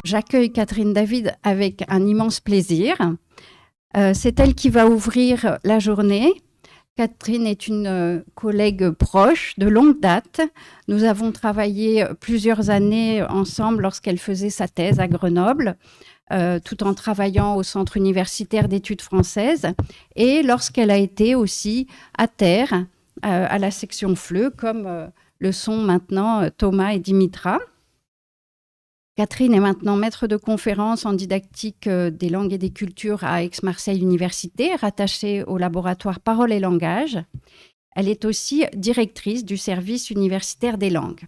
J'accueille Catherine David avec un immense plaisir. C'est elle qui va ouvrir la journée. Catherine est une collègue proche de longue date. Nous avons travaillé plusieurs années ensemble lorsqu'elle faisait sa thèse à Grenoble, tout en travaillant au Centre universitaire d'études françaises, et lorsqu'elle a été aussi à terre, à la section FLE, comme le sont maintenant Thomas et Dimitra. Catherine est maintenant maître de conférences en didactique des langues et des cultures à Aix-Marseille Université, rattachée au laboratoire Parole et Langage. Elle est aussi directrice du service universitaire des langues.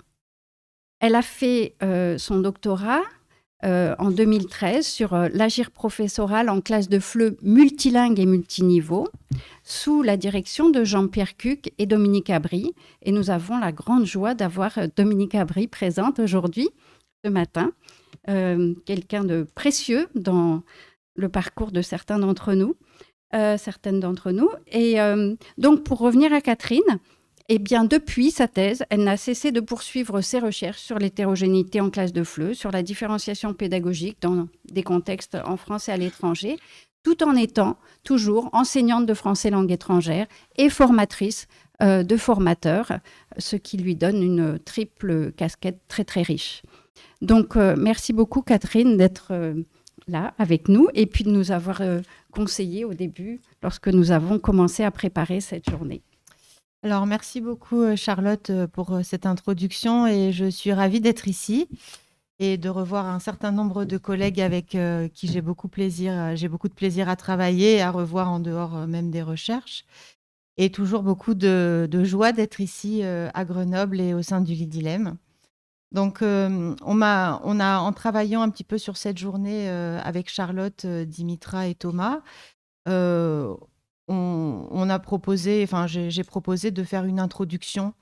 Elle a fait son doctorat en 2013 sur l'agir professoral en classe de FLE multilingue et multiniveau, sous la direction de Jean-Pierre Cuc et Dominique Abry. Et nous avons la grande joie d'avoir Dominique Abry présente aujourd'hui, ce matin, quelqu'un de précieux dans le parcours de certaines d'entre nous. Et donc, pour revenir à Catherine, eh bien, depuis sa thèse, elle n'a cessé de poursuivre ses recherches sur l'hétérogénéité en classe de FLE, sur la différenciation pédagogique dans des contextes en France et à l'étranger, tout en étant toujours enseignante de français langue étrangère et formatrice de formateurs, ce qui lui donne une triple casquette très, très riche. Donc, merci beaucoup, Catherine, d'être là avec nous et puis de nous avoir conseillé au début lorsque nous avons commencé à préparer cette journée. Alors, merci beaucoup, Charlotte, pour cette introduction et je suis ravie d'être ici et de revoir un certain nombre de collègues avec qui j'ai beaucoup de plaisir à travailler et à revoir en dehors même des recherches. Et toujours beaucoup de joie d'être ici à Grenoble et au sein du Lidilem. Donc, en travaillant un petit peu sur cette journée avec Charlotte, Dimitra et Thomas, on a proposé, enfin, j'ai proposé de faire une introduction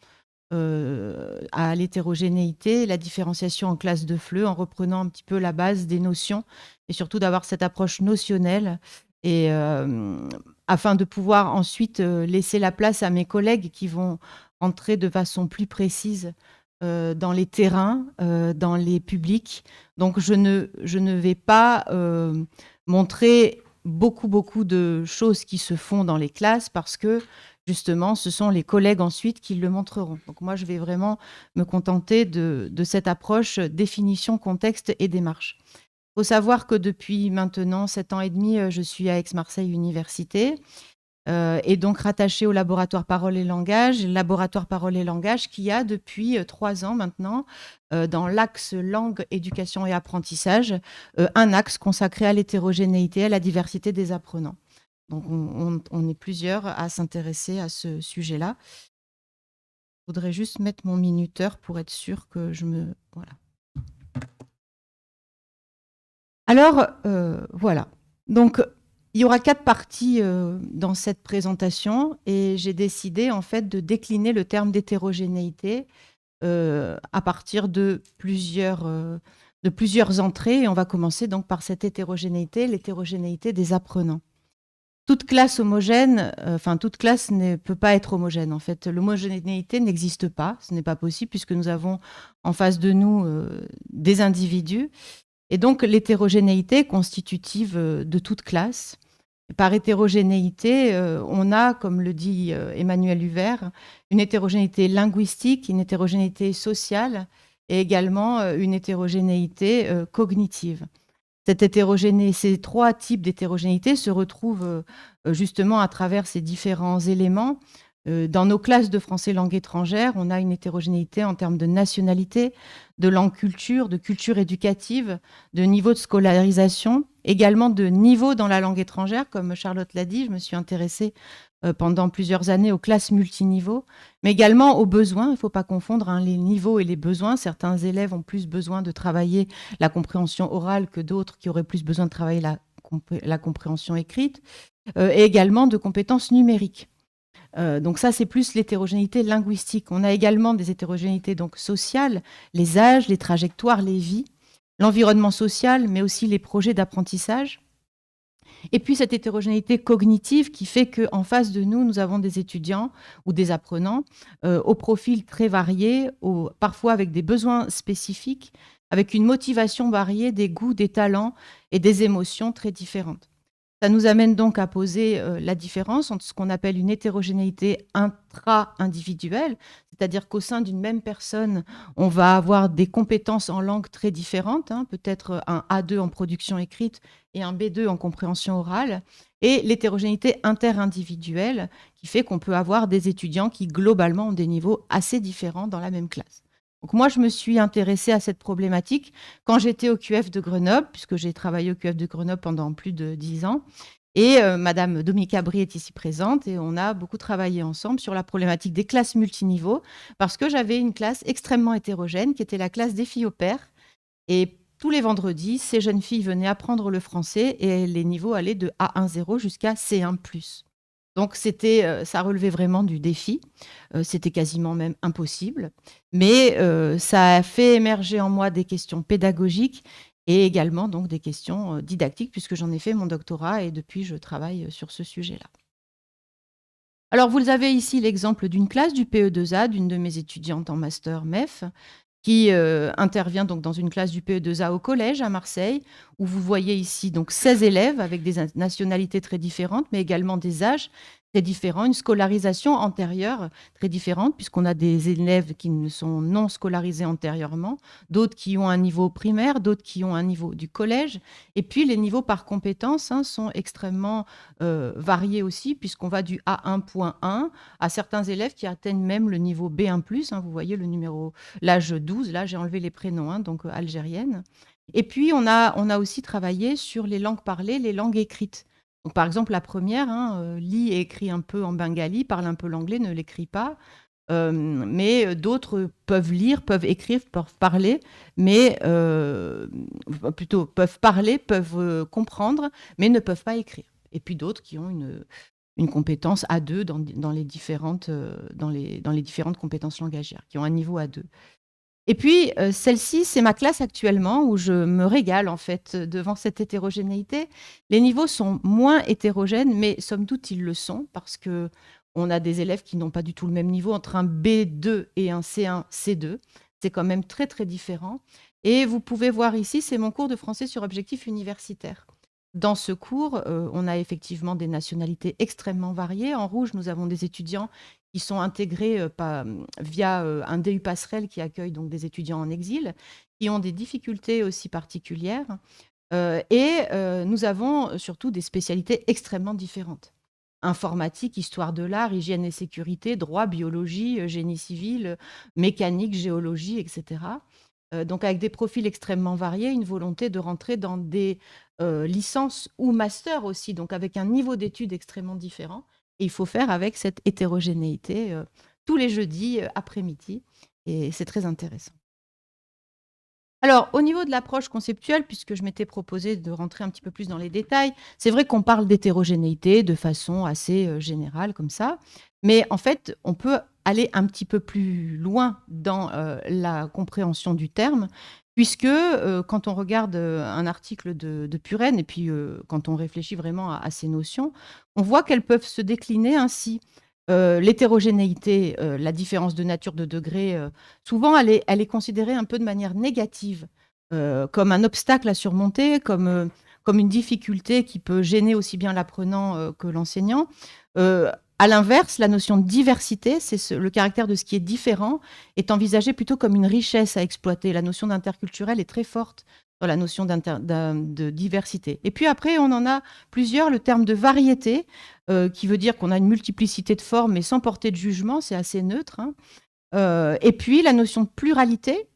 à l'hétérogénéité, la différenciation en classe de FLE, en reprenant un petit peu la base des notions et surtout d'avoir cette approche notionnelle et afin de pouvoir ensuite laisser la place à mes collègues qui vont entrer de façon plus précise dans les terrains, dans les publics. Donc, je ne vais pas montrer beaucoup de choses qui se font dans les classes parce que, justement, ce sont les collègues ensuite qui le montreront. Donc, moi, je vais vraiment me contenter de cette approche définition, contexte et démarche. Il faut savoir que depuis maintenant 7 ans et demi, je suis à Aix-Marseille Université. Et donc rattaché au laboratoire Parole et Langage, qui a depuis 3 ans maintenant, dans l'axe langue, éducation et apprentissage, un axe consacré à l'hétérogénéité, à la diversité des apprenants. Donc on est plusieurs à s'intéresser à ce sujet-là. Je voudrais juste mettre mon minuteur pour être sûr que je me... Voilà. Alors, voilà. Donc, il y aura 4 parties dans cette présentation et j'ai décidé en fait de décliner le terme d'hétérogénéité à partir de plusieurs entrées. Et on va commencer donc par cette hétérogénéité, l'hétérogénéité des apprenants. Toute classe homogène, toute classe ne peut pas être homogène. En fait, l'homogénéité n'existe pas, ce n'est pas possible puisque nous avons en face de nous des individus. Et donc, l'hétérogénéité constitutive de toute classe. Par hétérogénéité, on a, comme le dit Emmanuel Huvert, une hétérogénéité linguistique, une hétérogénéité sociale et également une hétérogénéité cognitive. Ces 3 types d'hétérogénéité se retrouvent justement à travers ces différents éléments. Dans nos classes de français langue étrangère, on a une hétérogénéité en termes de nationalité, de langue culture, de culture éducative, de niveau de scolarisation, également de niveau dans la langue étrangère. Comme Charlotte l'a dit, je me suis intéressée pendant plusieurs années aux classes multiniveaux, mais également aux besoins. Il ne faut pas confondre les niveaux et les besoins. Certains élèves ont plus besoin de travailler la compréhension orale que d'autres qui auraient plus besoin de travailler la compréhension écrite, et également de compétences numériques. Donc ça, c'est plus l'hétérogénéité linguistique. On a également des hétérogénéités donc sociales, les âges, les trajectoires, les vies, l'environnement social, mais aussi les projets d'apprentissage. Et puis cette hétérogénéité cognitive qui fait qu'en face de nous, nous avons des étudiants ou des apprenants au profil très varié, parfois avec des besoins spécifiques, avec une motivation variée, des goûts, des talents et des émotions très différentes. Ça nous amène donc à poser la différence entre ce qu'on appelle une hétérogénéité intra-individuelle, c'est-à-dire qu'au sein d'une même personne, on va avoir des compétences en langue très différentes, hein, peut-être un A2 en production écrite et un B2 en compréhension orale, et l'hétérogénéité interindividuelle qui fait qu'on peut avoir des étudiants qui globalement ont des niveaux assez différents dans la même classe. Donc moi, je me suis intéressée à cette problématique quand j'étais au QF de Grenoble, puisque j'ai travaillé au QF de Grenoble pendant plus de 10 ans. Et Madame Dominique Abry est ici présente et on a beaucoup travaillé ensemble sur la problématique des classes multiniveaux parce que j'avais une classe extrêmement hétérogène qui était la classe des filles au pair. Et tous les vendredis, ces jeunes filles venaient apprendre le français et les niveaux allaient de A1-0 jusqu'à C1+. Donc ça relevait vraiment du défi. C'était quasiment même impossible. Mais ça a fait émerger en moi des questions pédagogiques et également donc des questions didactiques, puisque j'en ai fait mon doctorat et depuis, je travaille sur ce sujet-là. Alors, vous avez ici l'exemple d'une classe du PE2A, d'une de mes étudiantes en master MEF, qui intervient donc dans une classe du PE2A au collège à Marseille, où vous voyez ici donc 16 élèves avec des nationalités très différentes, mais également des âges très différents, une scolarisation antérieure très différente, puisqu'on a des élèves qui ne sont non scolarisés antérieurement, d'autres qui ont un niveau primaire, d'autres qui ont un niveau du collège, et puis les niveaux par compétences sont extrêmement variés aussi, puisqu'on va du A1.1 à certains élèves qui atteignent même le niveau B1+, vous voyez le numéro, l'âge 12, là j'ai enlevé les prénoms, donc algériennes. Et puis on a aussi travaillé sur les langues parlées, les langues écrites. Donc, par exemple, la première, lit et écrit un peu en bengali, parle un peu l'anglais, ne l'écrit pas. Mais d'autres peuvent lire, peuvent écrire, peuvent parler, mais plutôt peuvent parler, peuvent comprendre, mais ne peuvent pas écrire. Et puis d'autres qui ont une compétence A2 dans les différentes compétences langagières, qui ont un niveau A2. Et puis, celle-ci, c'est ma classe actuellement où je me régale en fait devant cette hétérogénéité. Les niveaux sont moins hétérogènes, mais somme toute, ils le sont parce qu'on a des élèves qui n'ont pas du tout le même niveau entre un B2 et un C1, C2. C'est quand même très, très différent. Et vous pouvez voir ici, c'est mon cours de français sur objectif universitaire. Dans ce cours, on a effectivement des nationalités extrêmement variées. En rouge, nous avons des étudiants qui sont intégrés via un DU Passerelle qui accueille donc des étudiants en exil, qui ont des difficultés aussi particulières. Et nous avons surtout des spécialités extrêmement différentes. Informatique, histoire de l'art, hygiène et sécurité, droit, biologie, génie civil, mécanique, géologie, etc. Donc avec des profils extrêmement variés, une volonté de rentrer dans des licences ou masters aussi, donc avec un niveau d'études extrêmement différent. Et il faut faire avec cette hétérogénéité tous les jeudis après-midi. Et c'est très intéressant. Alors, au niveau de l'approche conceptuelle, puisque je m'étais proposé de rentrer un petit peu plus dans les détails, c'est vrai qu'on parle d'hétérogénéité de façon assez générale, comme ça. Mais en fait, on peut aller un petit peu plus loin dans la compréhension du terme, puisque quand on regarde un article de Puren, et puis quand on réfléchit vraiment à ces notions, on voit qu'elles peuvent se décliner ainsi. L'hétérogénéité, la différence de nature de degré, souvent elle est considérée un peu de manière négative, comme un obstacle à surmonter, comme une difficulté qui peut gêner aussi bien l'apprenant que l'enseignant. À l'inverse, la notion de diversité, c'est le caractère de ce qui est différent, est envisagée plutôt comme une richesse à exploiter. La notion d'interculturel est très forte dans la notion de diversité. Et puis après, on en a plusieurs. Le terme de variété, qui veut dire qu'on a une multiplicité de formes, mais sans porter de jugement, c'est assez neutre. Et puis la notion de pluralité,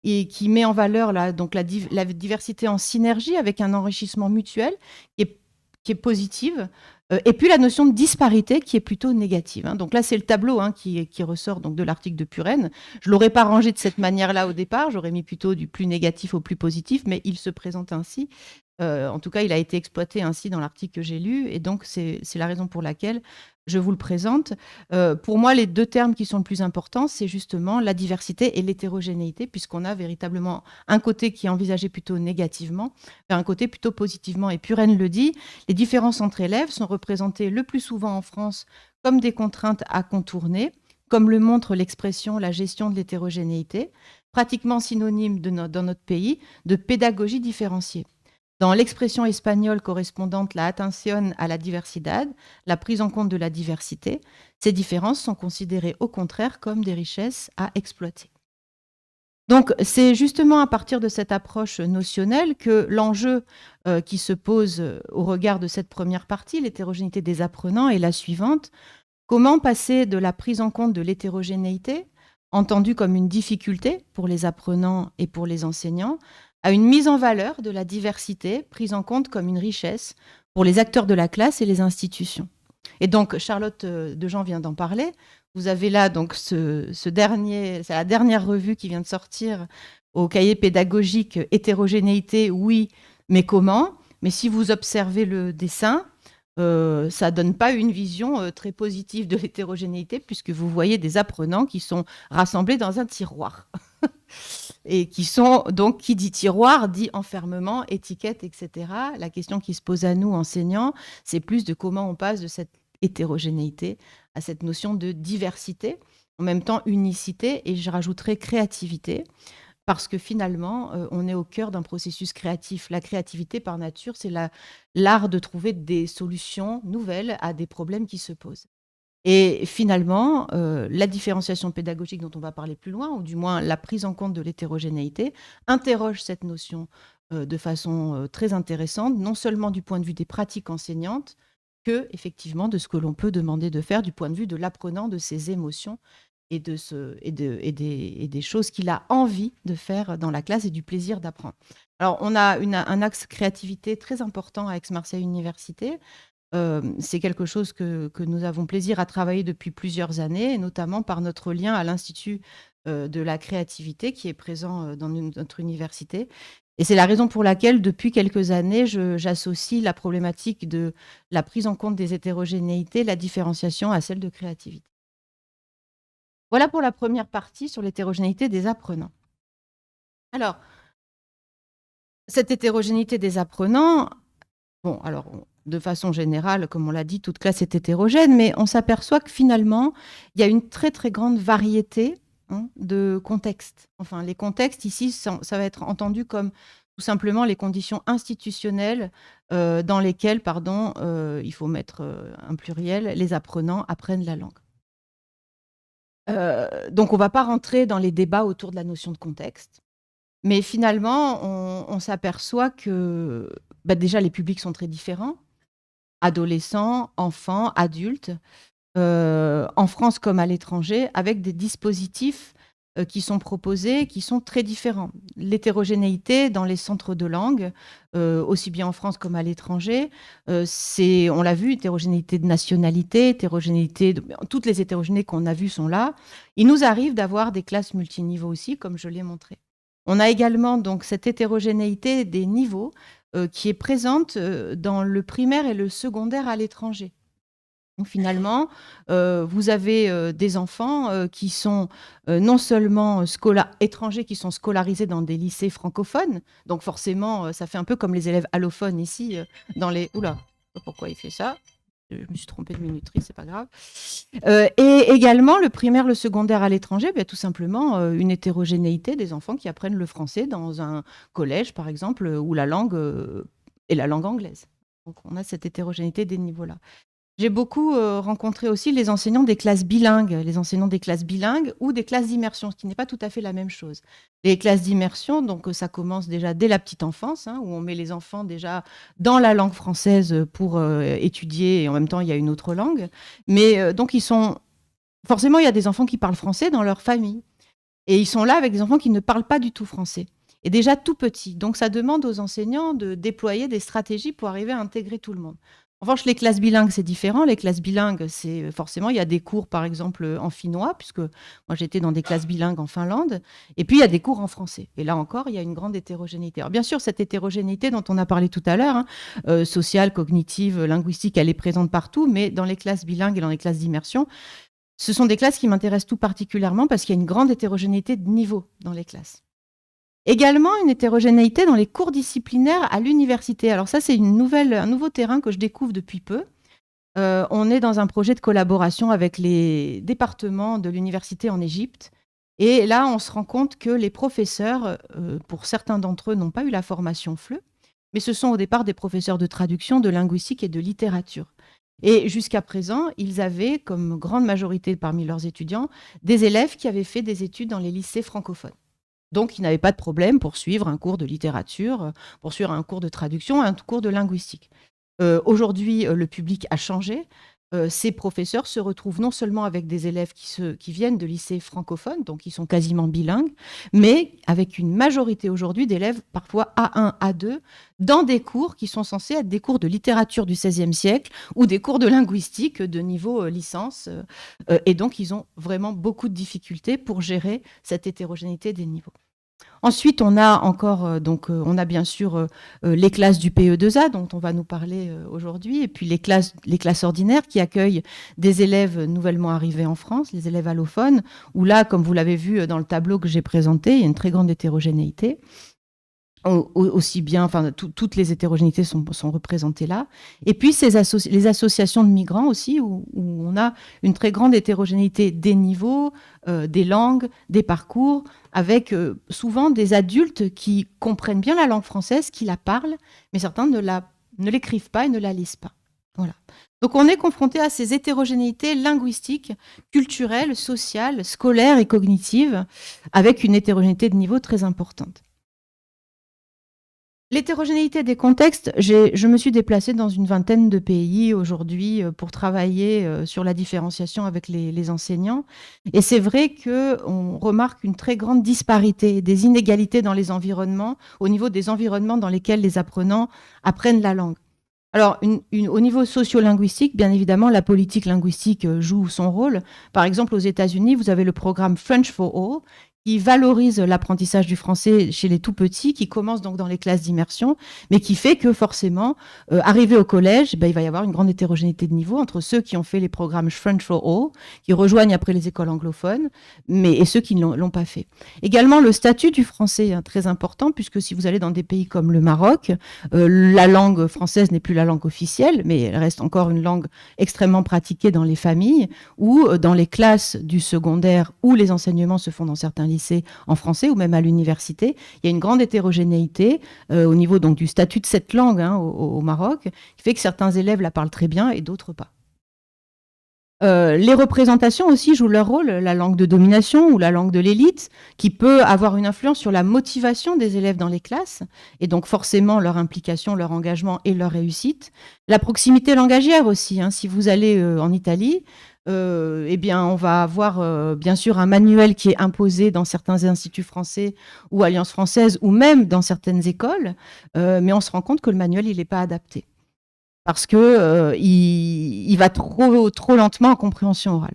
et qui met en valeur donc la diversité en synergie avec un enrichissement mutuel qui est positive. Et puis la notion de disparité qui est plutôt négative. Donc là, c'est le tableau qui ressort donc de l'article de Puren. Je ne l'aurais pas rangé de cette manière-là au départ, j'aurais mis plutôt du plus négatif au plus positif, mais il se présente ainsi. En tout cas, il a été exploité ainsi dans l'article que j'ai lu, et donc c'est la raison pour laquelle je vous le présente. Pour moi, les deux termes qui sont le plus importants, c'est justement la diversité et l'hétérogénéité, puisqu'on a véritablement un côté qui est envisagé plutôt négativement, et un côté plutôt positivement. Et Puren le dit, les différences entre élèves sont représentées le plus souvent en France comme des contraintes à contourner, comme le montre l'expression la gestion de l'hétérogénéité, pratiquement synonyme dans notre pays de pédagogie différenciée. Dans l'expression espagnole correspondante la atención a la diversidad, la prise en compte de la diversité, ces différences sont considérées au contraire comme des richesses à exploiter. Donc, c'est justement à partir de cette approche notionnelle que l'enjeu qui se pose au regard de cette première partie, l'hétérogénéité des apprenants, est la suivante. Comment passer de la prise en compte de l'hétérogénéité, entendue comme une difficulté pour les apprenants et pour les enseignants, à une mise en valeur de la diversité, prise en compte comme une richesse pour les acteurs de la classe et les institutions. Et donc, Charlotte Dejean vient d'en parler. Vous avez là donc c'est la dernière revue qui vient de sortir au cahier pédagogique hétérogénéité, oui, mais comment? Mais si vous observez le dessin, ça donne pas une vision très positive de l'hétérogénéité, puisque vous voyez des apprenants qui sont rassemblés dans un tiroir. Et qui sont donc, qui dit tiroir, dit enfermement, étiquette, etc. La question qui se pose à nous, enseignants, c'est plus de comment on passe de cette hétérogénéité à cette notion de diversité, en même temps unicité, et je rajouterai créativité, parce que finalement, on est au cœur d'un processus créatif. La créativité, par nature, c'est l'art de trouver des solutions nouvelles à des problèmes qui se posent. Et finalement, la différenciation pédagogique dont on va parler plus loin, ou du moins la prise en compte de l'hétérogénéité, interroge cette notion de façon très intéressante, non seulement du point de vue des pratiques enseignantes, que effectivement de ce que l'on peut demander de faire du point de vue de l'apprenant, de ses émotions et des choses qu'il a envie de faire dans la classe et du plaisir d'apprendre. Alors, on a un axe créativité très important à Aix-Marseille Université. C'est quelque chose que nous avons plaisir à travailler depuis plusieurs années, et notamment par notre lien à l'Institut de la créativité qui est présent dans notre université. Et c'est la raison pour laquelle, depuis quelques années, j'associe la problématique de la prise en compte des hétérogénéités, la différenciation à celle de créativité. Voilà pour la première partie sur l'hétérogénéité des apprenants. Alors, cette hétérogénéité des apprenants, bon, alors, de façon générale, comme on l'a dit, toute classe est hétérogène, mais on s'aperçoit que finalement, il y a une très, très grande variété de contextes. Enfin, les contextes, ici, ça va être entendu comme tout simplement les conditions institutionnelles dans lesquelles, il faut mettre un pluriel, les apprenants apprennent la langue. Donc, on ne va pas rentrer dans les débats autour de la notion de contexte. Mais finalement, on s'aperçoit que déjà, les publics sont très différents. Adolescents, enfants, adultes, en France comme à l'étranger, avec des dispositifs qui sont proposés, qui sont très différents. L'hétérogénéité dans les centres de langue, aussi bien en France comme à l'étranger, on l'a vu, hétérogénéité de nationalité, toutes les hétérogénéités qu'on a vues sont là. Il nous arrive d'avoir des classes multiniveaux aussi, comme je l'ai montré. On a également donc cette hétérogénéité des niveaux qui est présente dans le primaire et le secondaire à l'étranger. Donc finalement, vous avez des enfants qui sont non seulement étrangers, qui sont scolarisés dans des lycées francophones. Donc forcément, ça fait un peu comme les élèves allophones ici dans les... Oula, pourquoi il fait ça ? Je me suis trompée de minuterie, c'est pas grave. Et également, le primaire, le secondaire à l'étranger, tout simplement une hétérogénéité des enfants qui apprennent le français dans un collège, par exemple, où la langue est la langue anglaise. Donc, on a cette hétérogénéité des niveaux-là. J'ai beaucoup rencontré aussi les enseignants des classes bilingues, ou des classes d'immersion, ce qui n'est pas tout à fait la même chose. Les classes d'immersion, donc ça commence déjà dès la petite enfance, où on met les enfants déjà dans la langue française pour étudier, et en même temps il y a une autre langue. Mais donc forcément, il y a des enfants qui parlent français dans leur famille, et ils sont là avec des enfants qui ne parlent pas du tout français. Et déjà tout petits. Donc ça demande aux enseignants de déployer des stratégies pour arriver à intégrer tout le monde. En revanche, les classes bilingues, c'est différent. Les classes bilingues, c'est forcément, il y a des cours, par exemple, en finnois, puisque moi, j'étais dans des classes bilingues en Finlande. Et puis, il y a des cours en français. Et là encore, il y a une grande hétérogénéité. Alors, bien sûr, cette hétérogénéité dont on a parlé tout à l'heure, sociale, cognitive, linguistique, elle est présente partout. Mais dans les classes bilingues et dans les classes d'immersion, ce sont des classes qui m'intéressent tout particulièrement parce qu'il y a une grande hétérogénéité de niveau dans les classes. Également, une hétérogénéité dans les cours disciplinaires à l'université. Alors ça, c'est un nouveau terrain que je découvre depuis peu. On est dans un projet de collaboration avec les départements de l'université en Égypte. Et là, on se rend compte que les professeurs, pour certains d'entre eux, n'ont pas eu la formation FLE, mais ce sont au départ des professeurs de traduction, de linguistique et de littérature. Et jusqu'à présent, ils avaient, comme grande majorité parmi leurs étudiants, des élèves qui avaient fait des études dans les lycées francophones. Donc, ils n'avaient pas de problème pour suivre un cours de littérature, pour suivre un cours de traduction, un cours de linguistique. Aujourd'hui, le public a changé. Ces professeurs se retrouvent non seulement avec des élèves qui viennent de lycées francophones, donc qui sont quasiment bilingues, mais avec une majorité aujourd'hui d'élèves, parfois A1, A2, dans des cours qui sont censés être des cours de littérature du XVIe siècle ou des cours de linguistique de niveau licence. Et donc, ils ont vraiment beaucoup de difficultés pour gérer cette hétérogénéité des niveaux. Ensuite, on a encore, on a bien sûr les classes du PE2A dont on va nous parler aujourd'hui, et puis les classes ordinaires qui accueillent des élèves nouvellement arrivés en France, les élèves allophones, où là, comme vous l'avez vu dans le tableau que j'ai présenté, il y a une très grande hétérogénéité. Aussi bien, enfin, toutes les hétérogénéités sont représentées là. Et puis, les associations de migrants aussi, où on a une très grande hétérogénéité des niveaux, des langues, des parcours, avec souvent des adultes qui comprennent bien la langue française, qui la parlent, mais certains ne l'écrivent pas et ne la lisent pas. Voilà. Donc, on est confronté à ces hétérogénéités linguistiques, culturelles, sociales, scolaires et cognitives, avec une hétérogénéité de niveau très importante. L'hétérogénéité des contextes, je me suis déplacée dans une vingtaine de pays aujourd'hui pour travailler sur la différenciation avec les enseignants. Et c'est vrai qu'on remarque une très grande disparité, des inégalités dans les environnements, au niveau des environnements dans lesquels les apprenants apprennent la langue. Alors, au niveau sociolinguistique, bien évidemment, la politique linguistique joue son rôle. Par exemple, aux États-Unis, vous avez le programme French for All, qui valorise l'apprentissage du français chez les tout-petits, qui commence donc dans les classes d'immersion, mais qui fait que forcément, arrivé au collège, il va y avoir une grande hétérogénéité de niveau entre ceux qui ont fait les programmes French for All, qui rejoignent après les écoles anglophones, et ceux qui ne l'ont pas fait. Également, le statut du français est très important, puisque si vous allez dans des pays comme le Maroc, la langue française n'est plus la langue officielle, mais elle reste encore une langue extrêmement pratiquée dans les familles, ou dans les classes du secondaire, où les enseignements se font dans certains lycées en français ou même à l'université. Il y a une grande hétérogénéité au niveau donc, du statut de cette langue au Maroc, qui fait que certains élèves la parlent très bien et d'autres pas. Les représentations aussi jouent leur rôle, la langue de domination ou la langue de l'élite, qui peut avoir une influence sur la motivation des élèves dans les classes, et donc forcément leur implication, leur engagement et leur réussite. La proximité langagière aussi, si vous allez en Italie, eh bien, on va avoir bien sûr un manuel qui est imposé dans certains instituts français ou Alliance française ou même dans certaines écoles, mais on se rend compte que le manuel, il n'est pas adapté parce qu'il il va trop lentement en compréhension orale.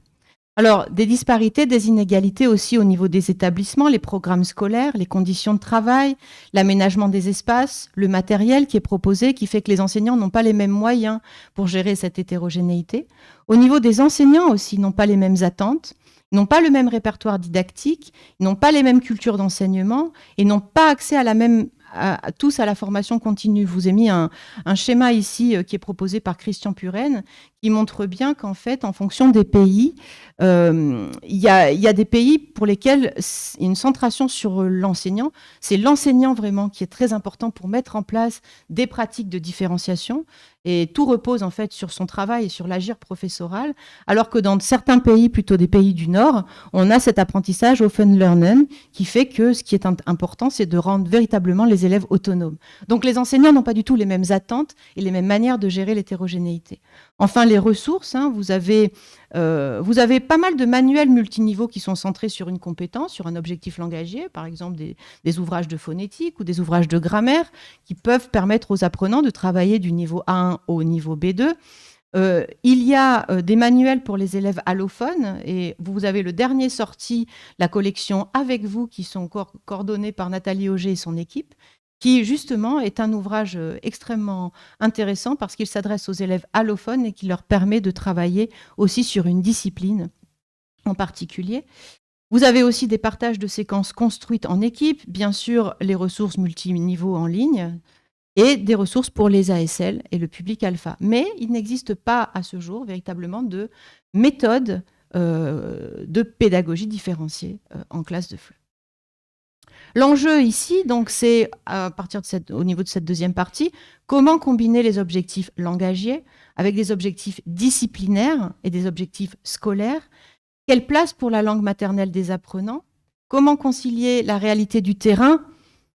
Alors, des disparités, des inégalités aussi au niveau des établissements, les programmes scolaires, les conditions de travail, l'aménagement des espaces, le matériel qui est proposé, qui fait que les enseignants n'ont pas les mêmes moyens pour gérer cette hétérogénéité. Au niveau des enseignants aussi, ils n'ont pas les mêmes attentes, ils n'ont pas le même répertoire didactique, ils n'ont pas les mêmes cultures d'enseignement et n'ont pas accès à la même tous à la formation continue. Je vous ai mis un schéma ici qui est proposé par Christian Puren qui montre bien qu'en fait, en fonction des pays, il y a des pays pour lesquels il y a une centration sur l'enseignant. C'est l'enseignant vraiment qui est très important pour mettre en place des pratiques de différenciation. Et tout repose en fait sur son travail et sur l'agir professoral, alors que dans certains pays, plutôt des pays du Nord, on a cet apprentissage open learning qui fait que ce qui est important, c'est de rendre véritablement les élèves autonomes. Donc les enseignants n'ont pas du tout les mêmes attentes et les mêmes manières de gérer l'hétérogénéité. Enfin, les ressources, vous avez pas mal de manuels multiniveaux qui sont centrés sur une compétence, sur un objectif langagier, par exemple des ouvrages de phonétique ou des ouvrages de grammaire qui peuvent permettre aux apprenants de travailler du niveau A1 au niveau B2. Il y a des manuels pour les élèves allophones et vous avez le dernier sorti, la collection Avec vous, qui sont coordonnés par Nathalie Auger et son équipe, qui justement est un ouvrage extrêmement intéressant parce qu'il s'adresse aux élèves allophones et qui leur permet de travailler aussi sur une discipline en particulier. Vous avez aussi des partages de séquences construites en équipe, bien sûr les ressources multiniveaux en ligne. et des ressources pour les ASL et le public alpha. Mais il n'existe pas à ce jour véritablement de méthode de pédagogie différenciée en classe de FLE. L'enjeu ici, donc, c'est à partir au niveau de cette deuxième partie, comment combiner les objectifs langagiers avec des objectifs disciplinaires et des objectifs scolaires. Quelle place pour la langue maternelle des apprenants? Comment concilier la réalité du terrain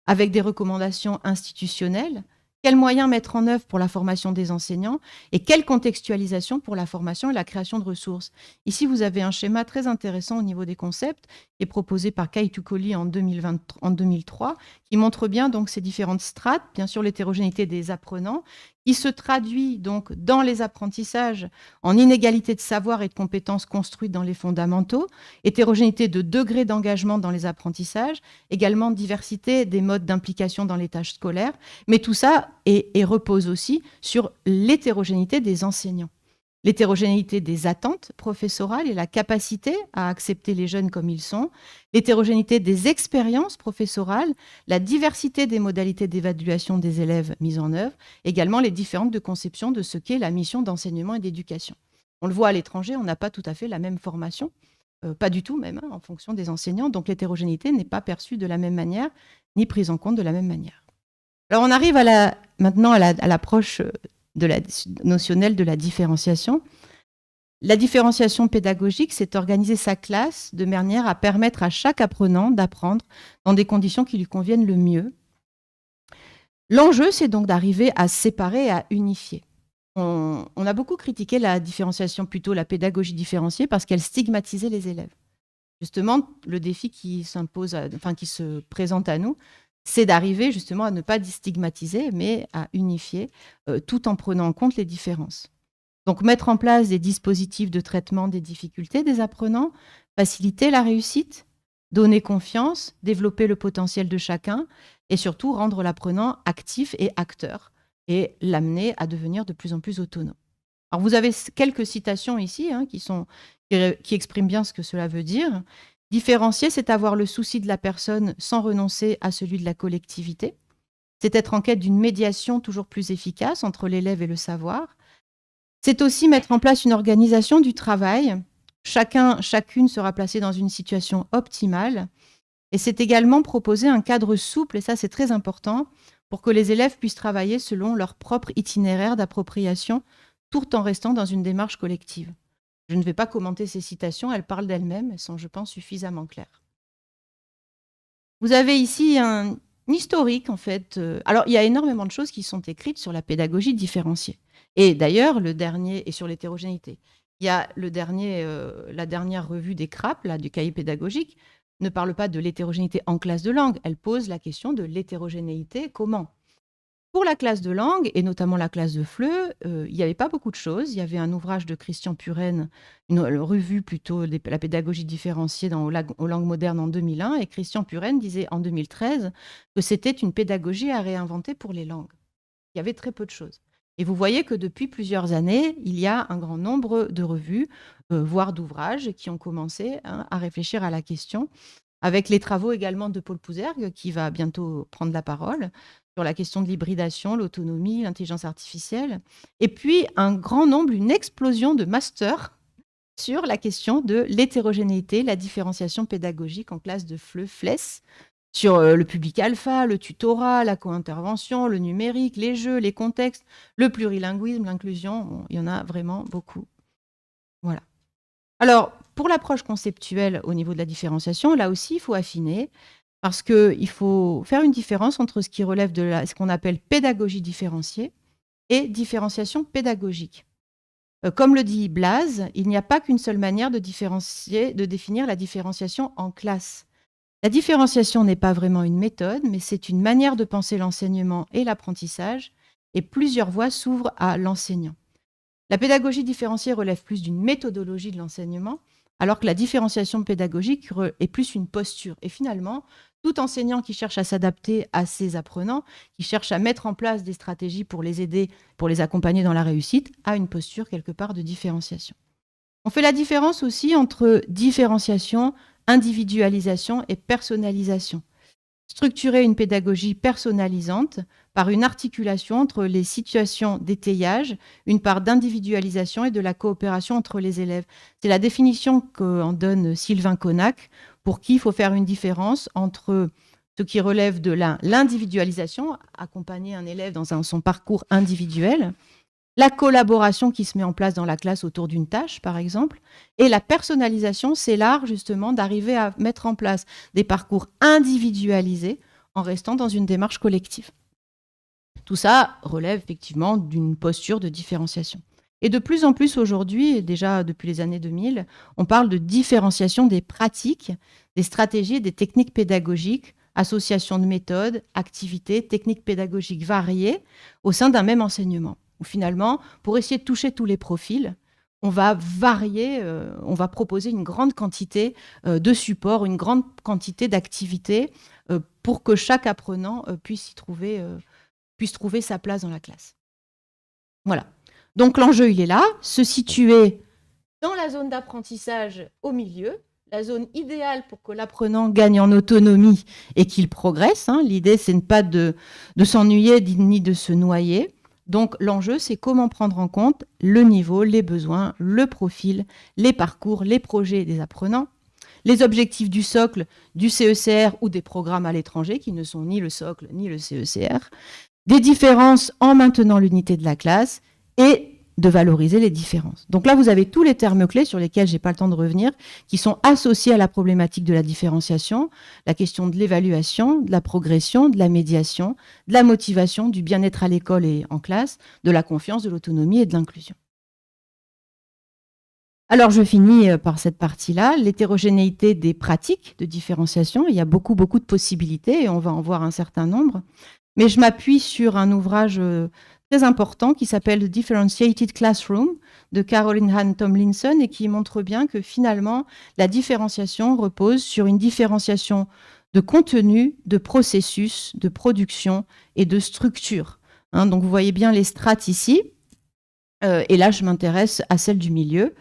avec des recommandations institutionnelles? Quels moyens mettre en œuvre pour la formation des enseignants et quelle contextualisation pour la formation et la création de ressources? Ici, vous avez un schéma très intéressant au niveau des concepts qui est proposé par Kai Tukoli en 2003, qui montre bien donc ces différentes strates, bien sûr l'hétérogénéité des apprenants, qui se traduit donc dans les apprentissages en inégalité de savoir et de compétences construites dans les fondamentaux, hétérogénéité de degrés d'engagement dans les apprentissages, également diversité des modes d'implication dans les tâches scolaires, mais tout ça et repose aussi sur l'hétérogénéité des enseignants. L'hétérogénéité des attentes professorales et la capacité à accepter les jeunes comme ils sont, l'hétérogénéité des expériences professorales, la diversité des modalités d'évaluation des élèves mises en œuvre, également les différentes conceptions de ce qu'est la mission d'enseignement et d'éducation. On le voit à l'étranger, on n'a pas tout à fait la même formation, pas du tout même, en fonction des enseignants, donc l'hétérogénéité n'est pas perçue de la même manière, ni prise en compte de la même manière. Alors on arrive maintenant à l'approche notionnelle de la différenciation. La différenciation pédagogique, c'est organiser sa classe de manière à permettre à chaque apprenant d'apprendre dans des conditions qui lui conviennent le mieux. L'enjeu, c'est donc d'arriver à séparer et à unifier. On a beaucoup critiqué la différenciation, plutôt la pédagogie différenciée, parce qu'elle stigmatisait les élèves. Justement, le défi qui se présente à nous, c'est d'arriver justement à ne pas stigmatiser, mais à unifier, tout en prenant en compte les différences. Donc, mettre en place des dispositifs de traitement des difficultés des apprenants, faciliter la réussite, donner confiance, développer le potentiel de chacun, et surtout rendre l'apprenant actif et acteur, et l'amener à devenir de plus en plus autonome. Alors, vous avez quelques citations ici qui expriment bien ce que cela veut dire. Différencier, c'est avoir le souci de la personne sans renoncer à celui de la collectivité. C'est être en quête d'une médiation toujours plus efficace entre l'élève et le savoir. C'est aussi mettre en place une organisation du travail. Chacune sera placée dans une situation optimale. Et c'est également proposer un cadre souple, et ça c'est très important, pour que les élèves puissent travailler selon leur propre itinéraire d'appropriation, tout en restant dans une démarche collective. Je ne vais pas commenter ces citations, elles parlent d'elles-mêmes, elles sont, je pense, suffisamment claires. Vous avez ici un historique, en fait. Alors, il y a énormément de choses qui sont écrites sur la pédagogie différenciée. Et d'ailleurs, le dernier est sur l'hétérogénéité. Il y a la dernière revue des CRAP, du cahier pédagogique, ne parle pas de l'hétérogénéité en classe de langue. Elle pose la question de l'hétérogénéité, comment ? Pour la classe de langue, et notamment la classe de FLE, il n'y avait pas beaucoup de choses. Il y avait un ouvrage de Christian Puren, une revue plutôt de la pédagogie différenciée aux langues modernes en 2001, et Christian Puren disait en 2013 que c'était une pédagogie à réinventer pour les langues. Il y avait très peu de choses. Et vous voyez que depuis plusieurs années, il y a un grand nombre de revues, voire d'ouvrages, qui ont commencé à réfléchir à la question, avec les travaux également de Paul Pouzergue, qui va bientôt prendre la parole, sur la question de l'hybridation, l'autonomie, l'intelligence artificielle. Et puis, un grand nombre, une explosion de masters sur la question de l'hétérogénéité, la différenciation pédagogique en classe de FLE, FLES, sur le public alpha, le tutorat, la co-intervention, le numérique, les jeux, les contextes, le plurilinguisme, l'inclusion. Il y en a vraiment beaucoup. Voilà. Alors, pour l'approche conceptuelle au niveau de la différenciation, là aussi, il faut affiner, parce qu'il faut faire une différence entre ce qui relève de ce qu'on appelle pédagogie différenciée et différenciation pédagogique. Comme le dit Blaze, il n'y a pas qu'une seule manière de définir la différenciation en classe. La différenciation n'est pas vraiment une méthode, mais c'est une manière de penser l'enseignement et l'apprentissage, et plusieurs voies s'ouvrent à l'enseignant. La pédagogie différenciée relève plus d'une méthodologie de l'enseignement, alors que la différenciation pédagogique est plus une posture. Et finalement, tout enseignant qui cherche à s'adapter à ses apprenants, qui cherche à mettre en place des stratégies pour les aider, pour les accompagner dans la réussite, a une posture quelque part de différenciation. On fait la différence aussi entre différenciation, individualisation et personnalisation. structurer une pédagogie personnalisante par une articulation entre les situations d'étayage, une part d'individualisation et de la coopération entre les élèves. C'est la définition qu'en donne Sylvain Connac, pour qui il faut faire une différence entre ce qui relève de l'individualisation, accompagner un élève dans son parcours individuel, la collaboration qui se met en place dans la classe autour d'une tâche, par exemple, et la personnalisation, c'est l'art justement d'arriver à mettre en place des parcours individualisés en restant dans une démarche collective. Tout ça relève effectivement d'une posture de différenciation. Et de plus en plus aujourd'hui, et déjà depuis les années 2000, on parle de différenciation des pratiques, des stratégies et des techniques pédagogiques, association de méthodes, activités, techniques pédagogiques variées au sein d'un même enseignement. Où finalement, pour essayer de toucher tous les profils, on va varier, on va proposer une grande quantité de supports, une grande quantité d'activités pour que chaque apprenant puisse trouver sa place dans la classe. Voilà. Donc l'enjeu, il est là, se situer dans la zone d'apprentissage au milieu, la zone idéale pour que l'apprenant gagne en autonomie et qu'il progresse. L'idée, c'est pas de s'ennuyer ni de se noyer. Donc l'enjeu, c'est comment prendre en compte le niveau, les besoins, le profil, les parcours, les projets des apprenants, les objectifs du socle, du CECR ou des programmes à l'étranger qui ne sont ni le socle ni le CECR, des différences en maintenant l'unité de la classe et de valoriser les différences. Donc là, vous avez tous les termes clés sur lesquels je n'ai pas le temps de revenir, qui sont associés à la problématique de la différenciation, la question de l'évaluation, de la progression, de la médiation, de la motivation, du bien-être à l'école et en classe, de la confiance, de l'autonomie et de l'inclusion. Alors, je finis par cette partie-là, l'hétérogénéité des pratiques de différenciation. Il y a beaucoup de possibilités et on va en voir un certain nombre. Mais je m'appuie sur un ouvrage très important qui s'appelle The Differentiated Classroom de Caroline Hahn Tomlinson et qui montre bien que finalement, la différenciation repose sur une différenciation de contenu, de processus, de production et de structure. Donc, vous voyez bien les strates ici. Et là, je m'intéresse à celle du milieu.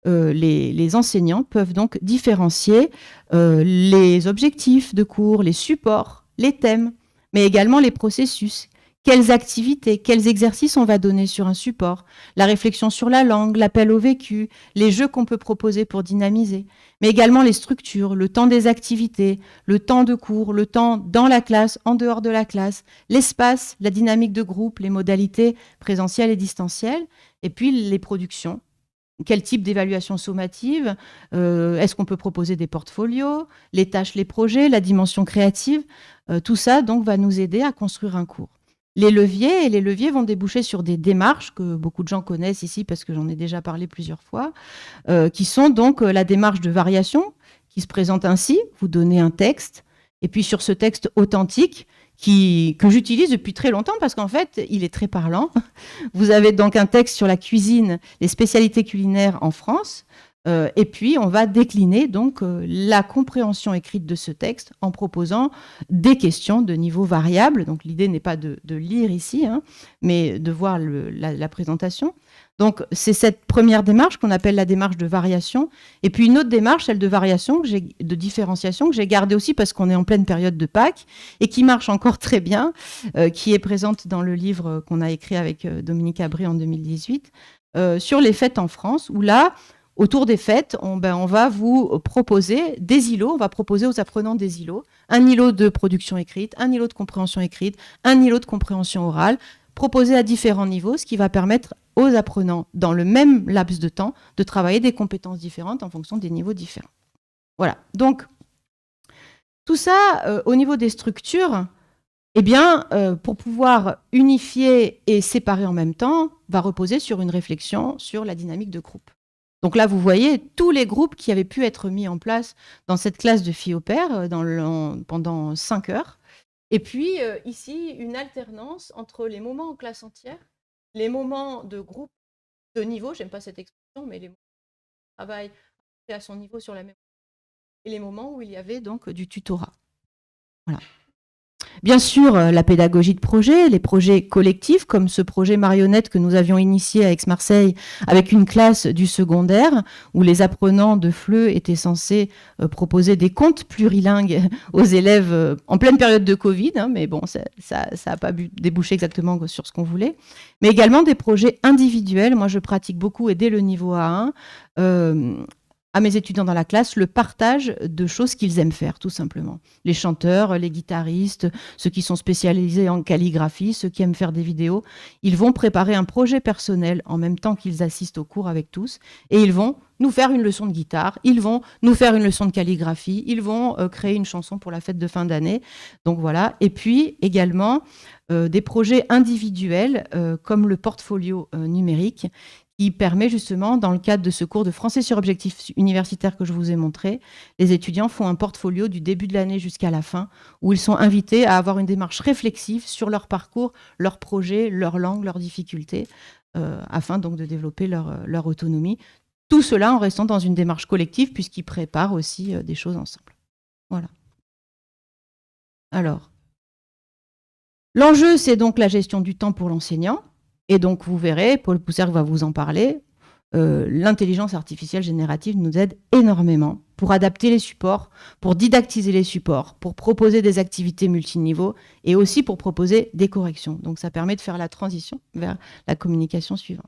Les enseignants peuvent donc différencier les objectifs de cours, les supports, les thèmes, mais également les processus. Quelles activités, quels exercices on va donner sur un support, la réflexion sur la langue, l'appel au vécu, les jeux qu'on peut proposer pour dynamiser, mais également les structures, le temps des activités, le temps de cours, le temps dans la classe, en dehors de la classe, l'espace, la dynamique de groupe, les modalités présentielles et distancielles, et puis les productions. Quel type d'évaluation sommative? Est-ce qu'on peut proposer des portfolios, les tâches, les projets, la dimension créative? Tout ça donc va nous aider à construire un cours. Les leviers vont déboucher sur des démarches que beaucoup de gens connaissent ici parce que j'en ai déjà parlé plusieurs fois, qui sont donc la démarche de variation qui se présente ainsi. Vous donnez un texte et puis sur ce texte authentique que j'utilise depuis très longtemps parce qu'en fait, il est très parlant. Vous avez donc un texte sur la cuisine, les spécialités culinaires en France. Et puis, on va décliner donc la compréhension écrite de ce texte en proposant des questions de niveau variable. Donc, l'idée n'est pas de lire ici, mais de voir la présentation. Donc, c'est cette première démarche qu'on appelle la démarche de variation. Et puis, une autre démarche, celle de variation, de différenciation, que j'ai gardée aussi parce qu'on est en pleine période de Pâques et qui marche encore très bien, qui est présente dans le livre qu'on a écrit avec Dominique Abré en 2018, sur les fêtes en France, où là, autour des fêtes, on va vous proposer des îlots, on va proposer aux apprenants des îlots, un îlot de production écrite, un îlot de compréhension écrite, un îlot de compréhension orale, proposé à différents niveaux, ce qui va permettre aux apprenants, dans le même laps de temps, de travailler des compétences différentes en fonction des niveaux différents. Voilà, donc tout ça, au niveau des structures, pour pouvoir unifier et séparer en même temps, va reposer sur une réflexion sur la dynamique de groupe. Donc là, vous voyez tous les groupes qui avaient pu être mis en place dans cette classe de filles au pair pendant 5 heures. Et puis ici, une alternance entre les moments en classe entière, les moments de groupe de niveau, j'aime pas cette expression, mais les moments de travail à son niveau sur la même et les moments où il y avait donc du tutorat. Voilà. Bien sûr, la pédagogie de projet, les projets collectifs, comme ce projet marionnette que nous avions initié à Aix-Marseille avec une classe du secondaire, où les apprenants de FLE étaient censés proposer des contes plurilingues aux élèves en pleine période de Covid, hein, mais bon, ça n'a pas débouché exactement sur ce qu'on voulait. Mais également des projets individuels. Moi, je pratique beaucoup, et dès le niveau A1, à mes étudiants dans la classe, le partage de choses qu'ils aiment faire, tout simplement. Les chanteurs, les guitaristes, ceux qui sont spécialisés en calligraphie, ceux qui aiment faire des vidéos, ils vont préparer un projet personnel en même temps qu'ils assistent au cours avec tous, et ils vont nous faire une leçon de guitare, ils vont nous faire une leçon de calligraphie, ils vont créer une chanson pour la fête de fin d'année. Donc voilà. Et puis également des projets individuels comme le portfolio numérique, qui permet justement, dans le cadre de ce cours de français sur objectifs universitaires que je vous ai montré, les étudiants font un portfolio du début de l'année jusqu'à la fin, où ils sont invités à avoir une démarche réflexive sur leur parcours, leurs projets, leur langue, leurs difficultés, afin donc de développer leur autonomie. Tout cela en restant dans une démarche collective, puisqu'ils préparent aussi des choses ensemble. Voilà. Alors, l'enjeu, c'est donc la gestion du temps pour l'enseignant. Et donc, vous verrez, Paul Poussergue va vous en parler, l'intelligence artificielle générative nous aide énormément pour adapter les supports, pour didactiser les supports, pour proposer des activités multiniveaux et aussi pour proposer des corrections. Donc, ça permet de faire la transition vers la communication suivante.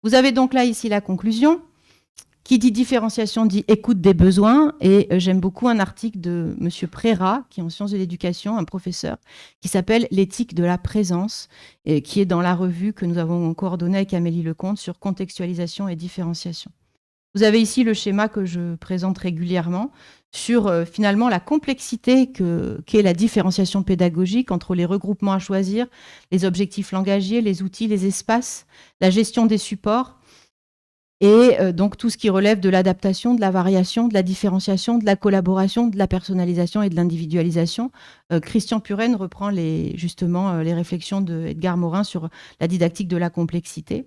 Vous avez donc là, ici, la conclusion. Qui dit différenciation dit écoute des besoins. Et j'aime beaucoup un article de M. Préra, qui est en sciences de l'éducation, un professeur, qui s'appelle L'éthique de la présence, et qui est dans la revue que nous avons coordonnée avec Amélie Lecomte sur contextualisation et différenciation. Vous avez ici le schéma que je présente régulièrement sur finalement la complexité qu'est la différenciation pédagogique entre les regroupements à choisir, les objectifs langagiers, les outils, les espaces, la gestion des supports, et donc tout ce qui relève de l'adaptation, de la variation, de la différenciation, de la collaboration, de la personnalisation et de l'individualisation. Christian Puren reprend justement les réflexions d'Edgar Morin sur la didactique de la complexité.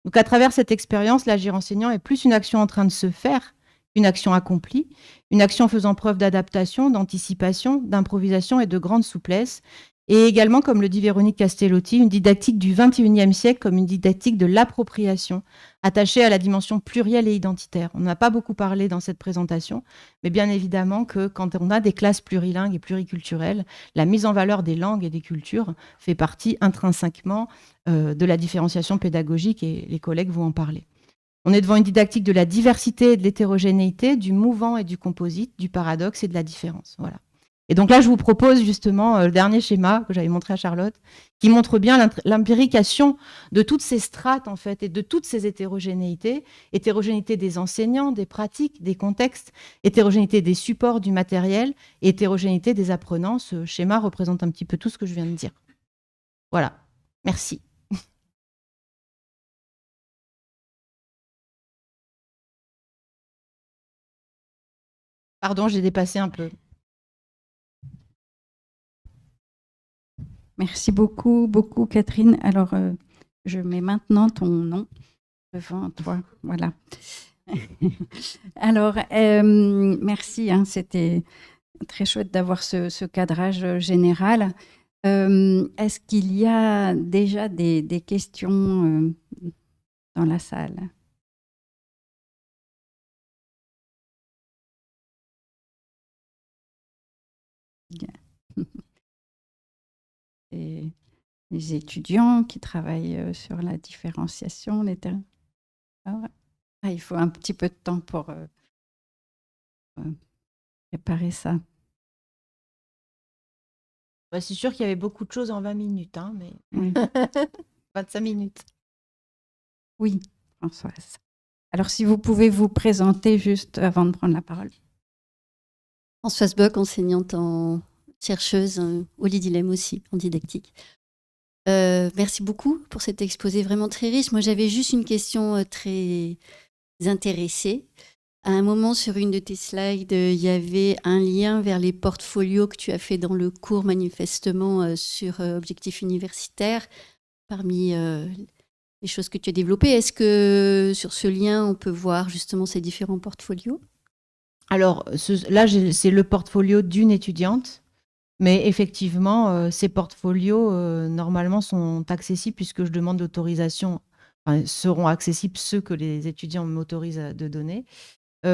Donc à travers cette expérience, l'agir enseignant est plus une action en train de se faire, une action accomplie, une action faisant preuve d'adaptation, d'anticipation, d'improvisation et de grande souplesse. Et également, comme le dit Véronique Castellotti, une didactique du XXIe siècle comme une didactique de l'appropriation, attachée à la dimension plurielle et identitaire. On n'a pas beaucoup parlé dans cette présentation, mais bien évidemment que quand on a des classes plurilingues et pluriculturelles, la mise en valeur des langues et des cultures fait partie intrinsèquement de la différenciation pédagogique, et les collègues vont en parler. On est devant une didactique de la diversité et de l'hétérogénéité, du mouvant et du composite, du paradoxe et de la différence. Voilà. Et donc là, je vous propose justement le dernier schéma que j'avais montré à Charlotte, qui montre bien l'impérication de toutes ces strates, en fait, et de toutes ces hétérogénéités. Hétérogénéité des enseignants, des pratiques, des contextes, hétérogénéité des supports, du matériel, et hétérogénéité des apprenants. Ce schéma représente un petit peu tout ce que je viens de dire. Voilà. Merci. Pardon, j'ai dépassé un peu. Merci beaucoup, beaucoup, Catherine. Alors, je mets maintenant ton nom devant toi. Voilà. Alors, merci. Hein, c'était très chouette d'avoir ce cadrage général. Est-ce qu'il y a déjà des questions dans la salle ? Bien. Et les étudiants qui travaillent sur la différenciation, il faut un petit peu de temps pour préparer ça. Bah, c'est sûr qu'il y avait beaucoup de choses en 20 minutes, hein, mais oui. 25 minutes. Oui, Françoise. Alors, si vous pouvez vous présenter juste avant de prendre la parole. Françoise Bock, enseignante en chercheuse au Lidilem aussi, en didactique. Merci beaucoup pour cet exposé vraiment très riche. Moi, j'avais juste une question très intéressée. À un moment, sur une de tes slides, il y avait un lien vers les portfolios que tu as fait dans le cours, manifestement, sur objectifs universitaires, parmi les choses que tu as développées. Est-ce que sur ce lien, on peut voir justement ces différents portfolios ? Alors, là, c'est le portfolio d'une étudiante. Mais effectivement, ces portfolios, normalement, sont accessibles puisque je demande l'autorisation. Enfin, seront accessibles ceux que les étudiants m'autorisent de donner.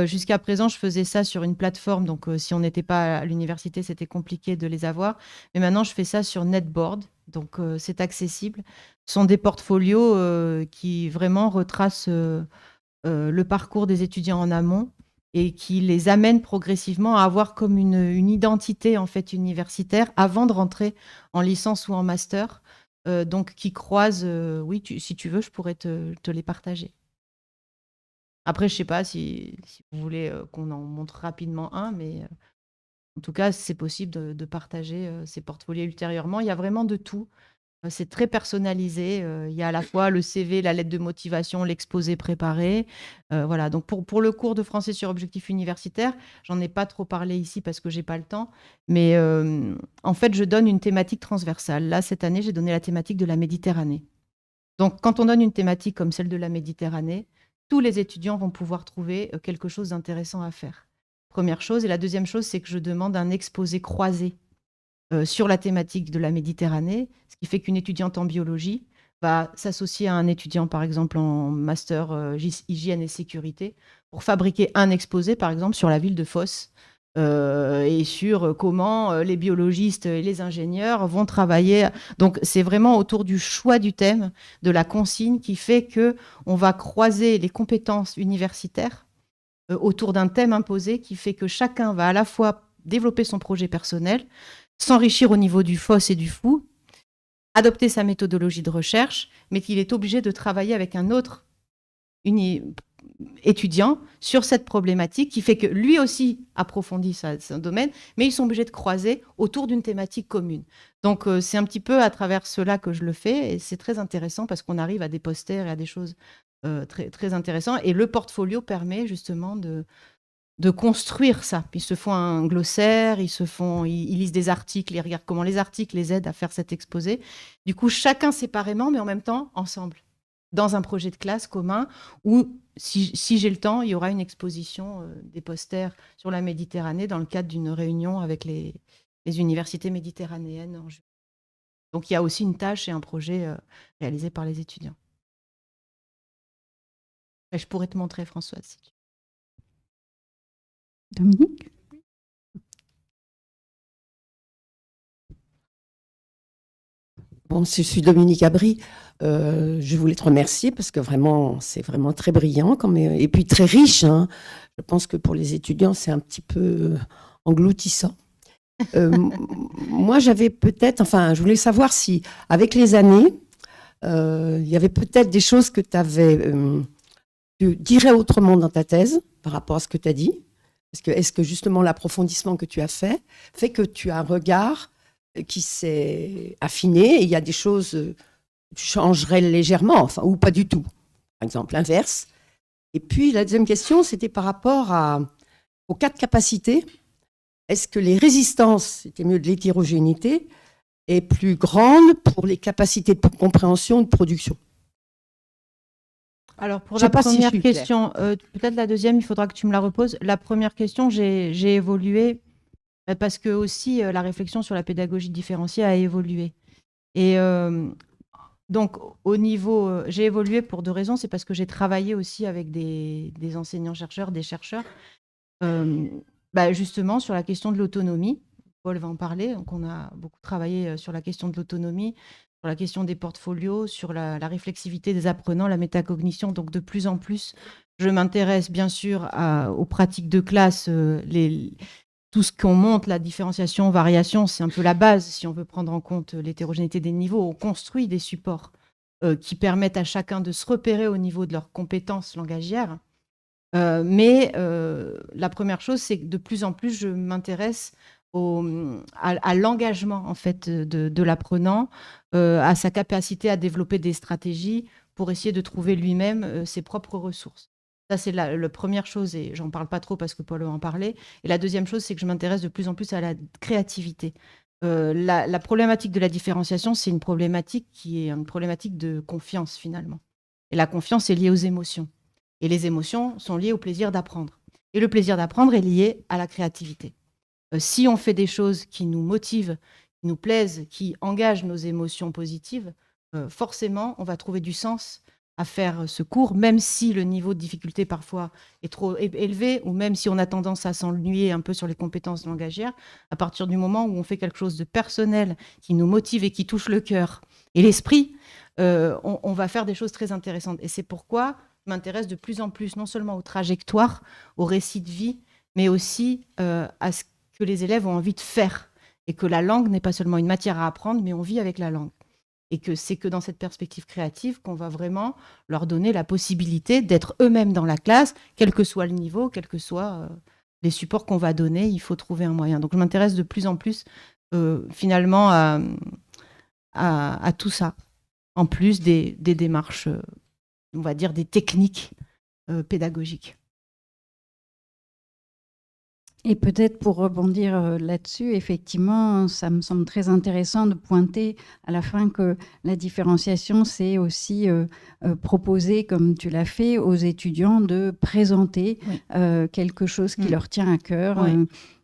Jusqu'à présent, je faisais ça sur une plateforme, donc si on n'était pas à l'université, c'était compliqué de les avoir. Mais maintenant, je fais ça sur Netboard, donc c'est accessible. Ce sont des portfolios qui vraiment retracent le parcours des étudiants en amont et qui les amènent progressivement à avoir comme une identité en fait universitaire avant de rentrer en licence ou en master. Donc qui croisent, oui, si tu veux, je pourrais te les partager. Après, je sais pas si vous voulez qu'on en montre rapidement un, mais en tout cas, c'est possible de partager ces portfolios ultérieurement. Il y a vraiment de tout. C'est très personnalisé. Il y a à la fois le CV, la lettre de motivation, l'exposé préparé. Voilà. Donc pour le cours de français sur objectif universitaire, j'en ai pas trop parlé ici parce que j'ai pas le temps. Mais en fait, je donne une thématique transversale. Là, cette année, j'ai donné la thématique de la Méditerranée. Donc, quand on donne une thématique comme celle de la Méditerranée, tous les étudiants vont pouvoir trouver quelque chose d'intéressant à faire. Première chose. Et la deuxième chose, c'est que je demande un exposé croisé sur la thématique de la Méditerranée, ce qui fait qu'une étudiante en biologie va s'associer à un étudiant, par exemple, en master hygiène et sécurité, pour fabriquer un exposé, par exemple, sur la ville de Fos, et sur comment les biologistes et les ingénieurs vont travailler. Donc, c'est vraiment autour du choix du thème, de la consigne, qui fait qu'on va croiser les compétences universitaires autour d'un thème imposé, qui fait que chacun va à la fois développer son projet personnel, s'enrichir au niveau du FOS et du FOU, adopter sa méthodologie de recherche, mais qu'il est obligé de travailler avec un autre étudiant sur cette problématique qui fait que lui aussi approfondit son domaine, mais ils sont obligés de croiser autour d'une thématique commune. Donc c'est un petit peu à travers cela que je le fais et c'est très intéressant parce qu'on arrive à des posters et à des choses très, très intéressantes. Et le portfolio permet justement de construire ça. Ils se font un glossaire, ils lisent des articles, ils regardent comment les articles les aident à faire cet exposé. Du coup, chacun séparément, mais en même temps ensemble, dans un projet de classe commun où, si j'ai le temps, il y aura une exposition des posters sur la Méditerranée dans le cadre d'une réunion avec les universités méditerranéennes en juin. Donc, il y a aussi une tâche et un projet réalisé par les étudiants. Et je pourrais te montrer, Françoise, si tu veux. Dominique? Bon, je suis Dominique Abry. Je voulais te remercier parce que vraiment, c'est vraiment très brillant et puis très riche, hein. Je pense que pour les étudiants, c'est un petit peu engloutissant. Moi, je voulais savoir si, avec les années, il y avait peut-être des choses que tu dirais autrement dans ta thèse par rapport à ce que tu as dit. Est-ce que justement l'approfondissement que tu as fait que tu as un regard qui s'est affiné et il y a des choses que tu changerais légèrement, ou pas du tout. Par exemple, l'inverse. Et puis, la deuxième question, c'était par rapport aux 4 capacités. Est-ce que les résistances, c'était mieux de l'hétérogénéité, est plus grande pour les capacités de compréhension et de production? Alors, pour la première question, peut-être la deuxième, il faudra que tu me la reposes. La première question, j'ai évolué parce que aussi la réflexion sur la pédagogie différenciée a évolué. Et donc, au niveau, j'ai évolué pour 2 raisons. C'est parce que j'ai travaillé aussi avec des enseignants-chercheurs, des chercheurs, justement sur la question de l'autonomie. Paul va en parler. Donc, on a beaucoup travaillé sur la question de l'autonomie, sur la question des portfolios, sur la réflexivité des apprenants, la métacognition. Donc, de plus en plus, je m'intéresse bien sûr aux pratiques de classe, tout ce qu'on monte, la différenciation, variation, c'est un peu la base si on veut prendre en compte l'hétérogénéité des niveaux. On construit des supports qui permettent à chacun de se repérer au niveau de leurs compétences langagières. Mais la première chose, c'est que de plus en plus, je m'intéresse à l'engagement en fait de l'apprenant, à sa capacité à développer des stratégies pour essayer de trouver lui-même ses propres ressources. Ça, c'est la première chose, et j'en parle pas trop parce que Paul va en parler. Et la deuxième chose, c'est que je m'intéresse de plus en plus à la créativité. La problématique de la différenciation, c'est une problématique qui est une problématique de confiance finalement. Et la confiance est liée aux émotions. Et les émotions sont liées au plaisir d'apprendre. Et le plaisir d'apprendre est lié à la créativité. Si on fait des choses qui nous motivent, qui nous plaisent, qui engagent nos émotions positives, forcément, on va trouver du sens à faire ce cours, même si le niveau de difficulté parfois est trop élevé, ou même si on a tendance à s'ennuyer un peu sur les compétences langagières. À partir du moment où on fait quelque chose de personnel, qui nous motive et qui touche le cœur et l'esprit, on va faire des choses très intéressantes. Et c'est pourquoi je m'intéresse de plus en plus, non seulement aux trajectoires, aux récits de vie, mais aussi à ce que les élèves ont envie de faire. Et que la langue n'est pas seulement une matière à apprendre, mais on vit avec la langue. Et que c'est que dans cette perspective créative qu'on va vraiment leur donner la possibilité d'être eux-mêmes dans la classe, quel que soit le niveau, quels que soient les supports qu'on va donner, il faut trouver un moyen. Donc je m'intéresse de plus en plus finalement à tout ça, en plus des démarches, on va dire des techniques pédagogiques. Et peut-être pour rebondir là-dessus, effectivement, ça me semble très intéressant de pointer à la fin que la différenciation, c'est aussi proposer, comme tu l'as fait, aux étudiants de présenter quelque chose qui leur tient à cœur,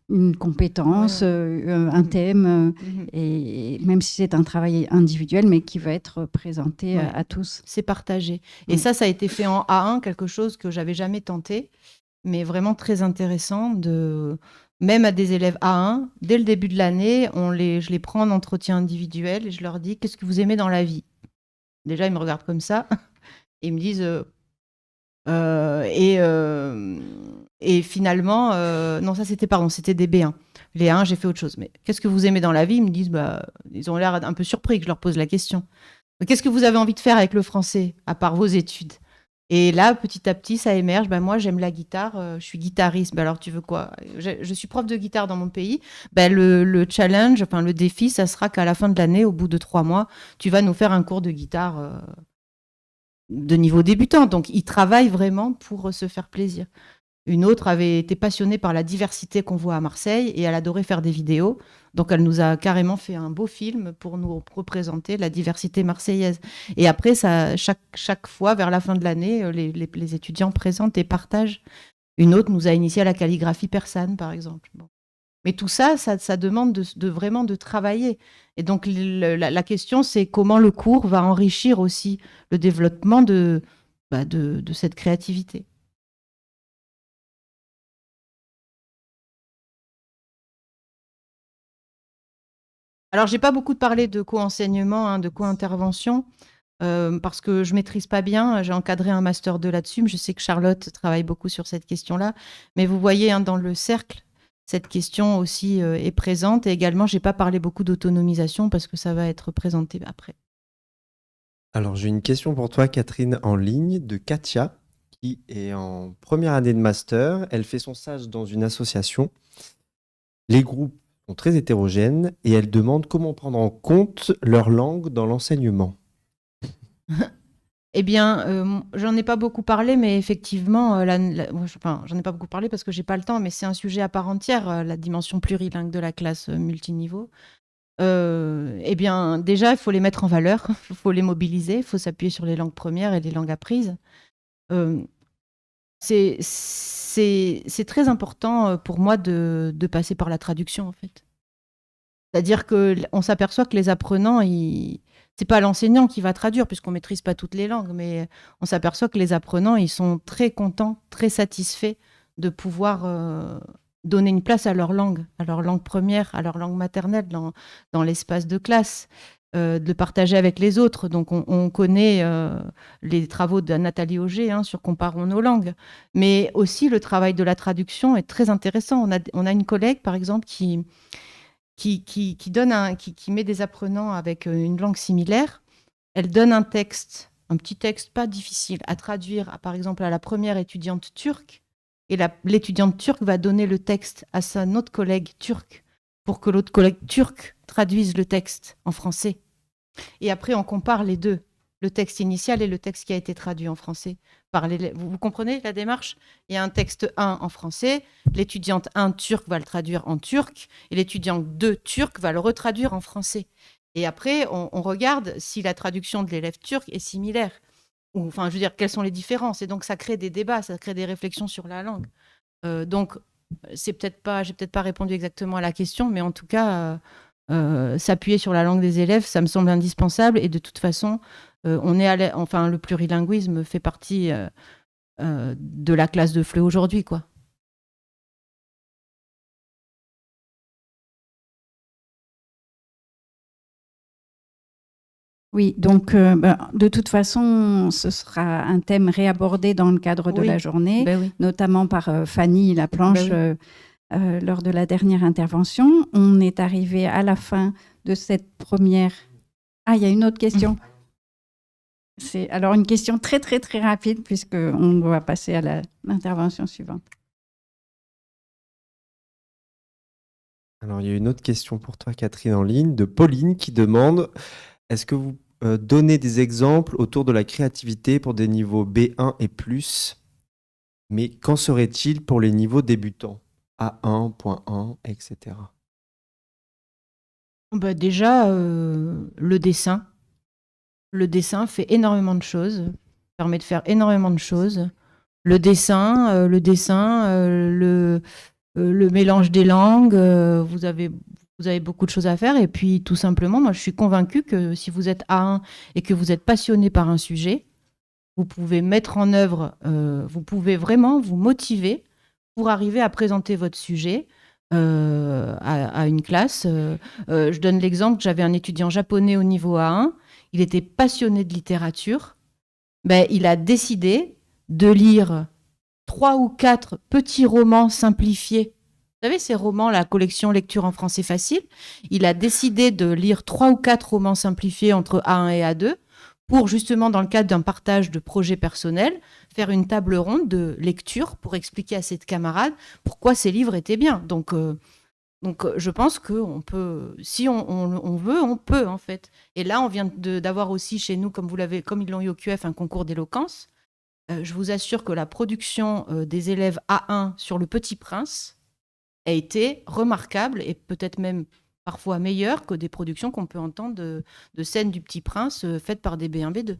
une compétence, un thème, et même si c'est un travail individuel, mais qui va être présenté à tous. C'est partagé. Et ça a été fait en A1, quelque chose que j'avais jamais tenté, mais vraiment très intéressant, même à des élèves A1, dès le début de l'année, je les prends en entretien individuel et je leur dis « Qu'est-ce que vous aimez dans la vie ?» Déjà, ils me regardent comme ça et ils me disent et finalement, non, ça c'était des B1. Les A1, j'ai fait autre chose. Mais qu'est-ce que vous aimez dans la vie ? Ils me disent, ils ont l'air un peu surpris que je leur pose la question. Qu'est-ce que vous avez envie de faire avec le français, à part vos études ? Et là, petit à petit, ça émerge. Moi, j'aime la guitare. Je suis guitariste. Alors, tu veux quoi ? Je suis prof de guitare dans mon pays. Le challenge, le défi, ça sera qu'à la fin de l'année, au bout de 3 mois, tu vas nous faire un cours de guitare de niveau débutant. Donc, ils travaillent vraiment pour se faire plaisir. Une autre avait été passionnée par la diversité qu'on voit à Marseille et elle adorait faire des vidéos. Donc, elle nous a carrément fait un beau film pour nous représenter la diversité marseillaise. Et après, chaque fois, vers la fin de l'année, les étudiants présentent et partagent. Une autre nous a initié à la calligraphie persane, par exemple. Bon. Mais tout ça demande vraiment de travailler. Et donc, la question, c'est comment le cours va enrichir aussi le développement de cette créativité. Alors, j'ai pas beaucoup parlé de co-enseignement, de co-intervention, parce que je maîtrise pas bien. J'ai encadré un master 2 là-dessus, mais je sais que Charlotte travaille beaucoup sur cette question-là. Mais vous voyez, dans le cercle, cette question aussi est présente. Et également, j'ai pas parlé beaucoup d'autonomisation parce que ça va être présenté après. Alors, j'ai une question pour toi, Catherine, en ligne, de Katia, qui est en première année de master. Elle fait son stage dans une association. Les groupes sont très hétérogènes et elle demande comment prendre en compte leur langue dans l'enseignement. Eh bien, j'en ai pas beaucoup parlé, mais effectivement, j'en ai pas beaucoup parlé parce que j'ai pas le temps, mais c'est un sujet à part entière, la dimension plurilingue de la classe multiniveau. Eh bien, déjà, il faut les mettre en valeur, il faut les mobiliser, il faut s'appuyer sur les langues premières et les langues apprises. C'est très important pour moi de passer par la traduction, en fait. C'est-à-dire qu'on s'aperçoit que les apprenants, c'est pas l'enseignant qui va traduire, puisqu'on maîtrise pas toutes les langues, mais on s'aperçoit que les apprenants, ils sont très contents, très satisfaits de pouvoir donner une place à leur langue première, à leur langue maternelle dans l'espace de classe. De partager avec les autres. Donc, on connaît les travaux de Nathalie Auger sur Comparons nos langues. Mais aussi, le travail de la traduction est très intéressant. On a une collègue, par exemple, qui met des apprenants avec une langue similaire. Elle donne un petit texte pas difficile à traduire, par exemple, à la première étudiante turque. Et l'étudiante turque va donner le texte à sa autre collègue turque pour que l'autre collègue turc traduise le texte en français. Et après, on compare les deux, le texte initial et le texte qui a été traduit en français. Vous comprenez la démarche ? Il y a un texte 1 en français, l'étudiante 1 turque va le traduire en turc, et l'étudiante 2 turc va le retraduire en français. Et après, on regarde si la traduction de l'élève turc est similaire. Quelles sont les différences ? Et donc, ça crée des débats, ça crée des réflexions sur la langue. Donc, j'ai peut-être pas répondu exactement à la question, mais en tout cas, s'appuyer sur la langue des élèves, ça me semble indispensable. Et de toute façon, le plurilinguisme fait partie de la classe de FLE aujourd'hui, quoi. Oui, donc de toute façon, ce sera un thème réabordé dans le cadre de Oui. la journée, Ben oui. notamment par Fanny Laplanche Ben lors de la dernière intervention. On est arrivé à la fin de cette première... Ah, il y a une autre question. C'est alors une question très, très, très rapide puisqu'on doit passer à l'intervention suivante. Alors, il y a une autre question pour toi, Catherine, en ligne, de Pauline qui demande: est-ce que vous donnez des exemples autour de la créativité pour des niveaux B1 et plus, mais qu'en serait-il pour les niveaux débutants, A1, .1, etc. Bah déjà, le dessin. Le dessin fait énormément de choses, permet de faire énormément de choses. Le dessin, le mélange des langues, vous avez beaucoup de choses à faire. Et puis, tout simplement, moi, je suis convaincue que si vous êtes A1 et que vous êtes passionné par un sujet, vous pouvez mettre en œuvre, vous pouvez vraiment vous motiver pour arriver à présenter votre sujet à une classe. Je donne l'exemple que j'avais un étudiant japonais au niveau A1. Il était passionné de littérature. Ben, il a décidé de lire 3 ou 4 petits romans simplifiés. Vous savez, ces romans, la collection Lecture en français facile. Il a décidé de lire 3 ou 4 romans simplifiés entre A1 et A2 pour justement, dans le cadre d'un partage de projets personnels, faire une table ronde de lecture pour expliquer à ses camarades pourquoi ces livres étaient bien. Donc, je pense qu'on peut, si on veut, on peut, en fait. Et là, on vient d'avoir aussi chez nous, comme ils l'ont eu au QF, un concours d'éloquence. Je vous assure que la production des élèves A1 sur Le Petit Prince a été remarquable et peut-être même parfois meilleure que des productions qu'on peut entendre de scènes du Petit Prince faites par des B1, B2.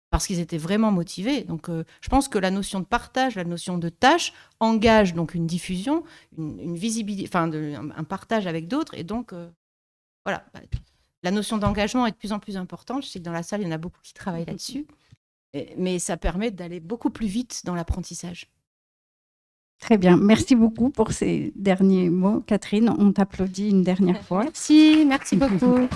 Parce qu'ils étaient vraiment motivés. Donc, je pense que la notion de partage, la notion de tâche engage donc une diffusion, une visibilité, enfin un partage avec d'autres. Et donc, voilà, la notion d'engagement est de plus en plus importante. Je sais que dans la salle, il y en a beaucoup qui travaillent là-dessus. Mais ça permet d'aller beaucoup plus vite dans l'apprentissage. Très bien. Merci beaucoup pour ces derniers mots. Catherine, on t'applaudit une dernière fois. Merci beaucoup.